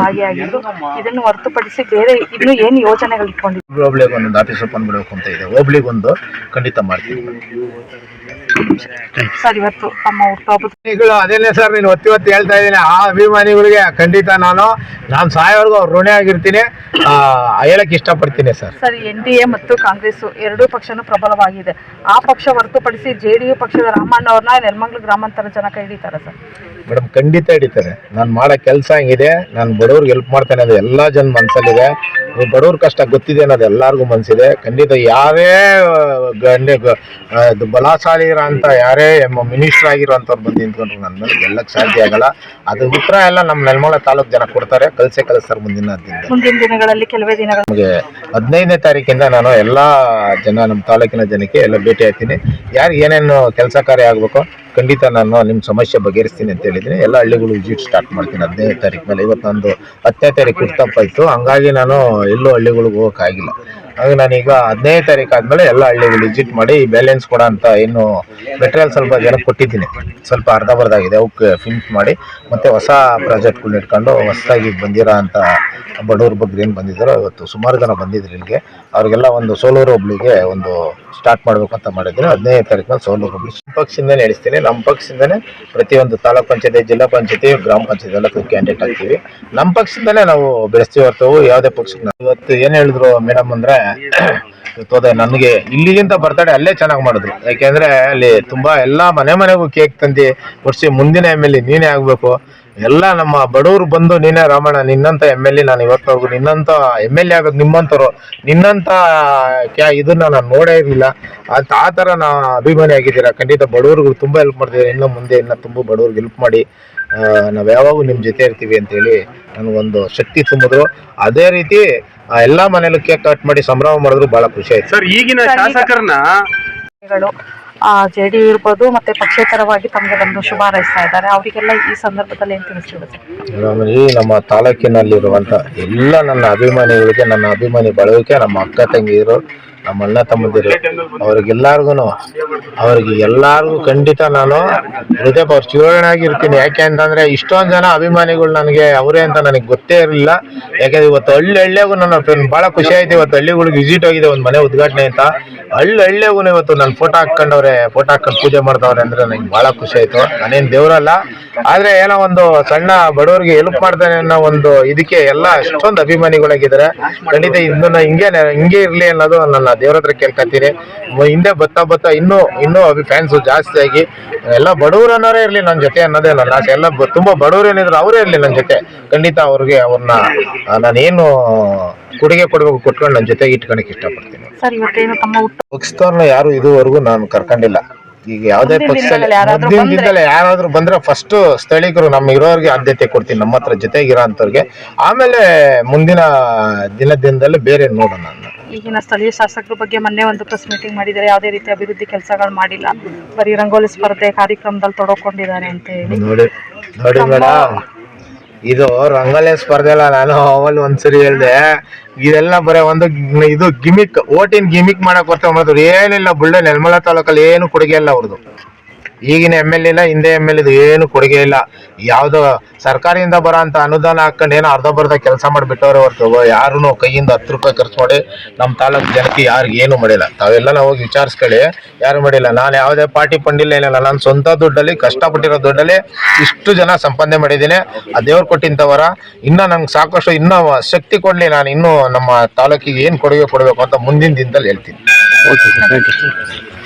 ಭಾಗಿಯಾಗಿದ್ದು. ಇದನ್ನು ಹೊರತುಪಡಿಸಿ ಬೇರೆ ಇನ್ನು ಏನು ಯೋಜನೆಗಳು ಇಟ್ಕೊಂಡಿದ್ದೀವಿ? ಹೋಬ್ಳಿಗೆ ಒಂದೊಂದು ಆಫೀಸ್ ಓಪನ್ ಮಾಡಬೇಕು ಅಂತ ಇದೆ. ಹೋಬ್ಳಿಗೊಂದು ಖಂಡಿತ ಮಾಡ್ತೀವಿ ಸರ್. ಇವತ್ತು ತಮ್ಮ ಹುಟ್ಟುಹಬ್ಬದ ಅದೇನೇ ಸರ್, ನೀನು ಒತ್ತಿ ಹೇಳ್ತಾ ಇದ್ದೀನಿ. ಆ ಅಭಿಮಾನಿಗಳಿಗೆ ಖಂಡಿತ ನಾನು ಸಾಯೋವರೆಗೂ ಅವ್ರು ಋಣಿ ಆಗಿರ್ತೀನಿ, ಹೇಳಕ್ಕೆ ಇಷ್ಟಪಡ್ತೀನಿ ಸರ್. ಸರ್, NDA ಮತ್ತು ಕಾಂಗ್ರೆಸ್ ಎರಡೂ ಪಕ್ಷನೂ ಪ್ರಬಲವಾಗಿದೆ. ಆ ಪಕ್ಷ ಹೊರತುಪಡಿಸಿ JDU ಪಕ್ಷದ ರಾಮಣ್ಣ ಅವ್ರನ್ನ ನೆಲಮಂಗಲ ಗ್ರಾಮಾಂತರ ಜನ ಕೈ ಹಿಡಿತಾರೆ ಸರ್? ಮೇಡಮ್, ಖಂಡಿತ ಹಿಡಿತಾರೆ. ನಾನು ಮಾಡೋ ಕೆಲಸ ಹಂಗಿದೆ. ನಾನು ಬಡವ್ರಿಗೆ ಹೆಲ್ಪ್ ಮಾಡ್ತೇನೆ, ಅದು ಎಲ್ಲ ಜನ ಮನಸ್ಸಲ್ಲಿದೆ. ಬಡವ್ರ ಕಷ್ಟ ಗೊತ್ತಿದೆ ಅನ್ನೋದು ಎಲ್ಲರಿಗೂ ಮನಸ್ಸಿದೆ. ಖಂಡಿತ ಯಾರೇ ಬಲಾಶಾಲಿ ಅಂತ ಯಾರೇ ಮಿನಿಸ್ಟರ್ ಆಗಿರೋಂಥವ್ರು ಬಂದು ನಿಂತ್ಕೊಂಡ್ರು ನನ್ನ ಮೇಲೆ ಗೆಲ್ಲಕ್ಕೆ ಸಾಧ್ಯ ಆಗಲ್ಲ. ಅದು ಉತ್ತರ ಎಲ್ಲ ನಮ್ಮ ನೆಲಮಂಗಲ ತಾಲೂಕು ಜನ ಕೊಡ್ತಾರೆ. ಕಳಿಸ್ತಾರೆ ಮುಂದಿನ ದಿನಗಳಲ್ಲಿ. ಕೆಲವೇ ದಿನಗಳು ನಮಗೆ 15ನೇ ತಾರೀಕಿಂದ ನಾನು ಎಲ್ಲ ಜನ ನಮ್ಮ ತಾಲೂಕಿನ ಜನಕ್ಕೆ ಎಲ್ಲ ಭೇಟಿ ಆಗ್ತೀನಿ. ಯಾರು ಏನೇನು ಕೆಲಸ ಕಾರ್ಯ ಆಗಬೇಕು ಖಂಡಿತ ನಾನು ನಿಮ್ಮ ಸಮಸ್ಯೆ ಬಗೆಹರಿಸ್ತೀನಿ ಅಂತ ಹೇಳಿದ್ದೀನಿ. ಎಲ್ಲ ಹಳ್ಳಿಗಳು ವಿಸಿಟ್ ಸ್ಟಾರ್ಟ್ ಮಾಡ್ತೀನಿ 15ನೇ ತಾರೀಕು ಮೇಲೆ. ಇವತ್ತು ನಂದು 10ನೇ ತಾರೀಕು ಹುಟ್ಟುಹಬ್ಬ, ಹಂಗಾಗಿ ನಾನು ಎಲ್ಲೂ ಹಳ್ಳಿಗಳಿಗೆ ಹೋಗೋಕ್ಕಾಗಿಲ್ಲ. ಹಾಗೆ ನಾನೀಗ 15ನೇ ತಾರೀಕು ಆದಮೇಲೆ ಎಲ್ಲ ಹಳ್ಳಿಗಳು ವಿಸಿಟ್ ಮಾಡಿ ಬ್ಯಾಲೆನ್ಸ್ ಕೊಡೋ ಅಂತ ಏನು ಮೆಟೀರಿಯಲ್ ಸ್ವಲ್ಪ ಜನಕ್ಕೆ ಕೊಟ್ಟಿದ್ದೀನಿ. ಸ್ವಲ್ಪ ಅರ್ಧಬರ್ಧಾಗಿದೆ, ಅವಕ್ಕೆ ಫಿನಿಶ್ ಮಾಡಿ ಮತ್ತು ಹೊಸ ಪ್ರಾಜೆಕ್ಟ್ಗಳನ್ನ ಇಟ್ಕೊಂಡು ಹೊಸದಾಗಿ ಬಂದಿರೋ ಅಂಥ ಬಡವ್ರ ಬಗ್ಗೆ ಏನು ಬಂದಿದ್ದಾರೋ ಇವತ್ತು ಸುಮಾರು ಜನ ಬಂದಿದ್ರು ಇಲ್ಲಿಗೆ. ಅವ್ರಿಗೆಲ್ಲ ಒಂದು ಸೋಲೂರು ಹೋಬ್ಳಿಗೆ ಒಂದು ಸ್ಟಾರ್ಟ್ ಮಾಡಬೇಕು ಅಂತ ಮಾಡಿದ್ದೀನಿ. 15ನೇ ತಾರೀಕು ಸೋಲೂರು ಹೋಬ್ಳಿ ಪಕ್ಷದಿಂದನೇ ನಡೆಸ್ತೀನಿ. ನಮ್ಮ ಪಕ್ಷದಿಂದನೇ ಪ್ರತಿಯೊಂದು ತಾಲೂಕ್ ಪಂಚಾಯತಿ, ಜಿಲ್ಲಾ ಪಂಚಾಯತಿ, ಗ್ರಾಮ ಪಂಚಾಯತಿ ಎಲ್ಲ ಕ್ಯಾಂಡಿಡೇಟ್ ಆಗ್ತೀವಿ. ನಮ್ಮ ಪಕ್ಷದಿಂದನೇ ನಾವು ಬೆಳೆಸ್ತೀವಿ ಹೊರತು ಯಾವುದೇ ಪಕ್ಷಕ್ಕೆ. ಇವತ್ತು ಏನು ಹೇಳಿದ್ರು ಮೇಡಮ್ ಅಂದರೆ, ಇವತ್ತು ನನಗೆ ಇಲ್ಲಿಗಿಂತ ಬರ್ತಡೆ ಅಲ್ಲೇ ಚೆನ್ನಾಗಿ ಮಾಡಿದ್ರು. ಯಾಕೆಂದರೆ ಅಲ್ಲಿ ತುಂಬ ಎಲ್ಲ ಮನೆಗೂ ಕೇಕ್ ತಂದು ಕೊಡಿಸಿ ಮುಂದಿನ MLA ನೀನೇ ಆಗಬೇಕು, ಎಲ್ಲ ನಮ್ಮ ಬಡವರು ಬಂದು ನೀನೇ ರಾಮಣ್ಣ, ನಿನ್ನಂಥ MLA ನಾನು ಇವತ್ತವರೆಗೂ ನಿನ್ನಂಥ MLA ಆಗಬೇಕು, ನಿಮ್ಮಂಥವ್ರು ನಿನ್ನಂಥ ಇದನ್ನ ನಾನು ನೋಡೇ ಇರಲಿಲ್ಲ. ಆ ಥರ ನಾ ಅಭಿಮಾನಿ ಆಗಿದ್ದೀರಾ. ಖಂಡಿತ ಬಡವ್ರಿಗೆ ತುಂಬ ಹೆಲ್ಪ್ ಮಾಡ್ತೀವಿ. ಇನ್ನು ಮುಂದೆ ತುಂಬ ಬಡವ್ರಿಗೆ ಹೆಲ್ಪ್ ಮಾಡಿ ನಾವು ಯಾವಾಗೂ ನಿಮ್ಮ ಜೊತೆ ಇರ್ತೀವಿ ಅಂತೇಳಿ ನನಗೊಂದು ಶಕ್ತಿ ತುಂಬಿದ್ರು. ಅದೇ ರೀತಿ ಎಲ್ಲ ಮನೇಲೂ ಕೇಕ್ ಕಟ್ ಮಾಡಿ ಸಂಭ್ರಮ ಮಾಡಿದ್ರು ಭಾಳ ಖುಷಿ ಆಯ್ತು ಸರ್. ಈಗಿನ ಶಾಸಕರನ್ನ JDU ಇರ್ಬೋದು ಮತ್ತೆ ಪಕ್ಷೇತರವಾಗಿ ತಮಗೆ ಬಂದು ಶುಭ ಹಾರೈಸ್ತಾ ಇದ್ದಾರೆ. ಅವರಿಗೆಲ್ಲ ಈ ಸಂದರ್ಭದಲ್ಲಿ ಏನು ತಿಳಿಸ್ತೀವಿ ಸರ್? ಈ ನಮ್ಮ ತಾಲೂಕಿನಲ್ಲಿರುವಂಥ ಎಲ್ಲ ನನ್ನ ಅಭಿಮಾನಿಗಳಿಗೆ, ನನ್ನ ಅಭಿಮಾನಿ ಬಳಗಕ್ಕೆ, ನಮ್ಮ ಅಕ್ಕ ತಂಗಿಯರು, ನಮ್ಮ ಅಣ್ಣ ತಮ್ಮಂದಿರು, ಅವ್ರಿಗೆಲ್ಲರಿಗೂ ಖಂಡಿತ ನಾನು ಹೃದಯ ಚಿರೋಣಾಗಿರ್ತೀನಿ. ಯಾಕೆ ಅಂತಂದರೆ ಇಷ್ಟೊಂದು ಜನ ಅಭಿಮಾನಿಗಳು ನನಗೆ ಅವರೇ ಅಂತ ನನಗೆ ಗೊತ್ತೇ ಇರಲಿಲ್ಲ. ಯಾಕೆಂದರೆ ಇವತ್ತು ಹಳ್ಳಿಗೂ ನನ್ನ ಭಾಳ ಖುಷಿ ಆಯಿತು. ಇವತ್ತು ಹಳ್ಳಿಗಳಿಗೆ ವಿಸಿಟ್ ಆಗಿದೆ, ಒಂದು ಮನೆ ಉದ್ಘಾಟನೆ ಅಂತ. ಹಳ್ಳಿಗೂ ಇವತ್ತು ನನ್ನ ಫೋಟೋ ಹಾಕ್ಕೊಂಡು ಪೂಜೆ ಮಾಡ್ತಾವ್ರೆ ಅಂದರೆ ನನಗೆ ಭಾಳ ಖುಷಿ ಆಯಿತು. ನಾನೇನು ದೇವರಲ್ಲ, ಆದರೆ ಏನೋ ಒಂದು ಸಣ್ಣ ಬಡವರಿಗೆ ಹೆಲ್ಪ್ ಮಾಡ್ತಾನೆ ಅನ್ನೋ ಒಂದು ಇದಕ್ಕೆ ಎಲ್ಲ ಎಷ್ಟೊಂದು ಅಭಿಮಾನಿಗಳಾಗಿದ್ದಾರೆ. ಖಂಡಿತ ಇದನ್ನ ಹಿಂಗೆ ಇರಲಿ ಅನ್ನೋದು ನನ್ನ ದೇವ್ರ ಹತ್ರ ಕೇಳ್ಕೊತೀನಿ. ಹಿಂದೆ ಬತ್ತಾ ಇನ್ನೂ ಫ್ಯಾನ್ಸು ಜಾಸ್ತಿ ಆಗಿ ಎಲ್ಲ ಬಡವರು ಅನ್ನೋರೇ ಇರಲಿ ನನ್ನ ಜೊತೆ ಅನ್ನೋದೇ ನನ್ನ ಆಸೆ. ಎಲ್ಲ ತುಂಬ ಬಡವರು ಏನಿದ್ರು ಅವರೇ ಇರಲಿ ನನ್ನ ಜೊತೆ. ಖಂಡಿತ ಅವ್ರನ್ನ ನಾನೇನು ಕೊಡುಗೆ ಕೊಟ್ಕೊಂಡು ನನ್ನ ಜೊತೆಗೆ ಇಟ್ಕೊಳಕ್ಕೆ ಇಷ್ಟಪಡ್ತೀನಿ. ಪಕ್ಷದವ್ರನ್ನ ಯಾರು ಇದುವರೆಗೂ ನಾನು ಕರ್ಕೊಂಡಿಲ್ಲ. ಈಗ ಯಾವುದೇ ಪಕ್ಷದಲ್ಲಿ ಮುಂದಿನ ದಿನದಲ್ಲಿ ಯಾರಾದ್ರೂ ಬಂದ್ರೆ ಫಸ್ಟ್ ಸ್ಥಳೀಕರು ನಮ್ಮ ಇರೋರಿಗೆ ಆದ್ಯತೆ ಕೊಡ್ತೀನಿ, ನಮ್ಮ ಹತ್ರ ಜೊತೆಗಿರೋ ಅಂಥವ್ರಿಗೆ. ಆಮೇಲೆ ಮುಂದಿನ ದಿನದಲ್ಲಿ ಬೇರೆ ನೋಡೋಣ. ಈಗಿನ ಸ್ಥಳೀಯ ಶಾಸಕರ ಬಗ್ಗೆ ಮೊನ್ನೆ ಒಂದು ಪ್ರೆಸ್ ಮೀಟಿಂಗ್ ಮಾಡಿದ್ದಾರೆ. ಯಾವುದೇ ರೀತಿ ಅಭಿವೃದ್ಧಿ ಕೆಲಸಗಳು ಮಾಡಿಲ್ಲ, ಬರೀ ರಂಗೋಲಿ ಸ್ಪರ್ಧೆ ಕಾರ್ಯಕ್ರಮದಲ್ಲಿ ತೊಡಕೊಂಡಿದ್ದಾರೆ ಅಂತ ಹೇಳಿ. ನೋಡಿ ಮೇಡಮ್, ಇದು ರಂಗೋಲಿ ಸ್ಪರ್ಧೆ ಅಲ್ಲ. ನಾನು ಅವಲ್ಲಿ ಒಂದ್ಸರಿ ಹೇಳ್ದೆ, ಇದೆಲ್ಲ ಬರೀ ಒಂದು ಇದು ಗಿಮಿಕ್, ಓಟಿನ ಗಿಮಿಕ್ ಮಾಡಕ್ ಬರ್ತಾವ. ಏನಿಲ್ಲ, ಬುಳ್ಳೆ ನೆಲಮಂಗಲ ತಾಲೂಕಲ್ಲಿ ಏನು ಕೊಡುಗೆ ಇಲ್ಲ ಅವ್ರದ್ದು. ಈಗಿನ MLA ಇಲ್ಲ, ಹಿಂದೆ MLA ಏನು ಕೊಡುಗೆ ಇಲ್ಲ. ಯಾವುದೋ ಸರ್ಕಾರದಿಂದ ಬರೋ ಅಂತ ಅನುದಾನ ಹಾಕೊಂಡು ಏನೋ ಅರ್ಧಬರ್ಧ ಕೆಲಸ ಮಾಡಿಬಿಟ್ಟವ್ರೆ ಹೊರತು ಯಾರೂ ಕೈಯಿಂದ 10 ರೂಪಾಯಿ ಖರ್ಚು ಮಾಡಿ ನಮ್ಮ ತಾಲೂಕು ಜನಕ್ಕೆ ಯಾರಿಗೂ ಏನು ಮಾಡಿಲ್ಲ. ತಾವೆಲ್ಲ ಹೋಗಿ ವಿಚಾರಿಸ್ಕೊಳ್ಳಿ, ಯಾರು ಮಾಡಿಲ್ಲ. ನಾನು ಯಾವುದೇ ಪಾರ್ಟಿ ಫಂಡಿಲ್ಲ, ಏನಿಲ್ಲ. ನಾನು ಸ್ವಂತ ದುಡ್ಡಲ್ಲಿ, ಕಷ್ಟಪಟ್ಟಿರೋ ದುಡ್ಡಲ್ಲಿ ಇಷ್ಟು ಜನ ಸಂಪಾದನೆ ಮಾಡಿದ್ದೀನಿ. ಆ ದೇವ್ರು ಕೊಟ್ಟಿಂತವರ ಇನ್ನೂ ನಂಗೆ ಸಾಕಷ್ಟು ಇನ್ನೂ ಶಕ್ತಿ ಕೊಡಲಿ. ನಾನು ಇನ್ನೂ ನಮ್ಮ ತಾಲೂಕಿಗೆ ಏನು ಕೊಡುಗೆ ಕೊಡಬೇಕು ಅಂತ ಮುಂದಿನ ದಿನದಲ್ಲಿ ಹೇಳ್ತೀನಿ. Okay sir, thank you.